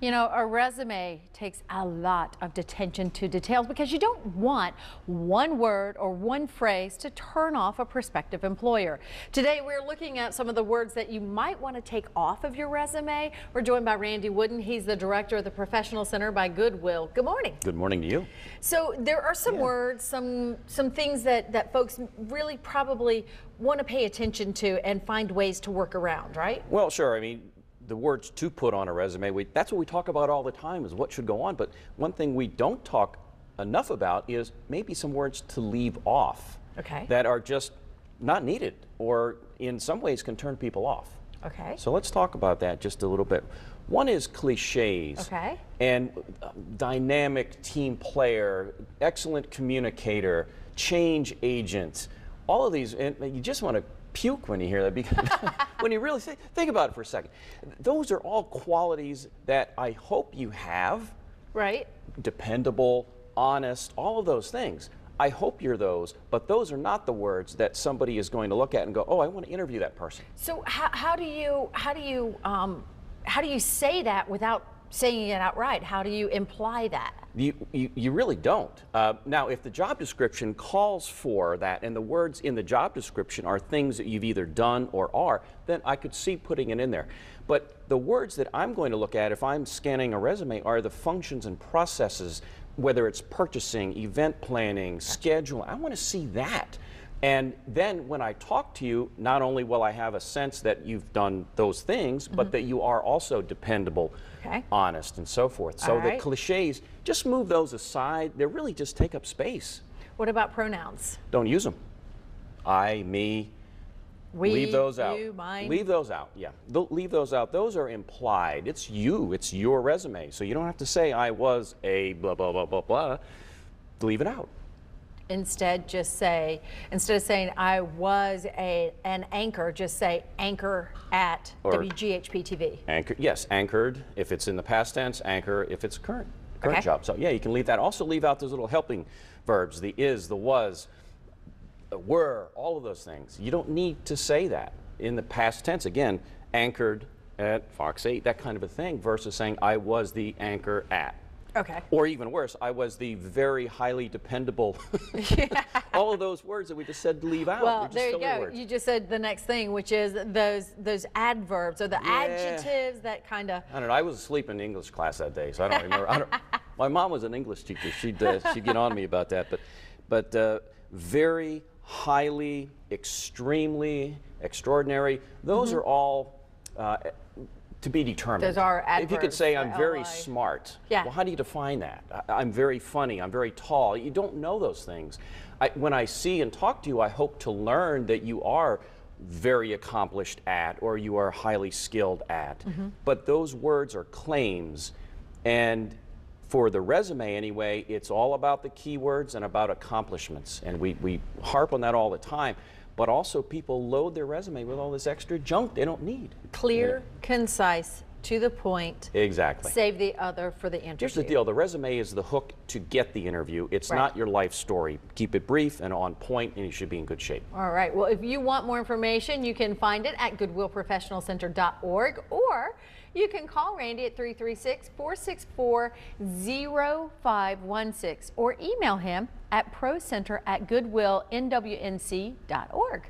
You know, a resume takes a lot of attention to details because you don't want one word or one phrase to turn off a prospective employer. Today, we're looking at some of the words that you might want to take off of your resume. We're joined by Randy Wooden. He's the director of the Professional Center by Goodwill. Good morning. Good morning to you. So there are some words, some things that folks really probably want to pay attention to and find ways to work around, right? Well, sure. I mean, the words to put on a resume, that's what we talk about all the time, is what should go on. But one thing we don't talk enough about is maybe some words to leave off that are just not needed or in some ways can turn people off. Okay. So let's talk about that just a little bit. One is cliches. Okay. And dynamic team player, excellent communicator, change agent. All of these, and you just want to puke when you hear that, because when you really think about it for a second. Those are all qualities that I hope you have. Right. Dependable, Honest, all of those things. I hope you're those, but those are not the words that somebody is going to look at and go, oh, I want to interview that person. So how do you say that without saying it outright? How do you imply that? You really don't. Now, if the job description calls for that and the words in the job description are things that you've either done or are, then I could see putting it in there. But the words that I'm going to look at if I'm scanning a resume are the functions and processes, whether it's purchasing, event planning, schedule. I want to see that. And then when I talk to you, not only will I have a sense that you've done those things, but that you are also dependable, honest, and so forth. So the cliches, just move those aside. They really just take up space. What about pronouns? Don't use them. I, me. We, leave those out. you, mine. Leave those out, yeah. Leave those out. Those are implied. It's you. It's your resume. So you don't have to say, I was a blah, blah, blah, blah, blah. Leave it out. Instead, just say, instead of saying I was an anchor, just say anchor at WGHP TV. Anchor, yes, anchored if it's in the past tense, anchor if it's current job. So yeah, you can leave that. Also leave out those little helping verbs, the is, the was, were, all of those things. You don't need to say that in the past tense. Again, anchored at Fox 8, that kind of a thing, versus saying I was the anchor at. Okay. Or even worse, I was the very highly dependable. All of those words that we just said to leave out. Well, there you go. You just said the next thing, which is those adverbs or the adjectives that kind of. I don't know. I was asleep in English class that day, so I don't remember. My mom was an English teacher. She'd get on me about that. But very, highly, extremely, extraordinary. Those are all. To be determined. Those are adverbs. If you could say I'm very smart, well, how do you define that? I'm very funny, I'm very tall. You don't know those things. When I see and talk to you, I hope to learn that you are very accomplished at, or you are highly skilled at. But those words are claims, and for the resume anyway, it's all about the keywords and about accomplishments, and we harp on that all the time. But also people load their resume with all this extra junk they don't need. Clear, concise, to the point. Exactly. Save the other for the interview. Here's the deal. The resume is the hook to get the interview. It's not your life story. Keep it brief and on point, and you should be in good shape. All right. Well, if you want more information, you can find it at goodwillprofessionalcenter.org, or you can call Randy at 336-464-0516 or email him at procenter@goodwillnwnc.org.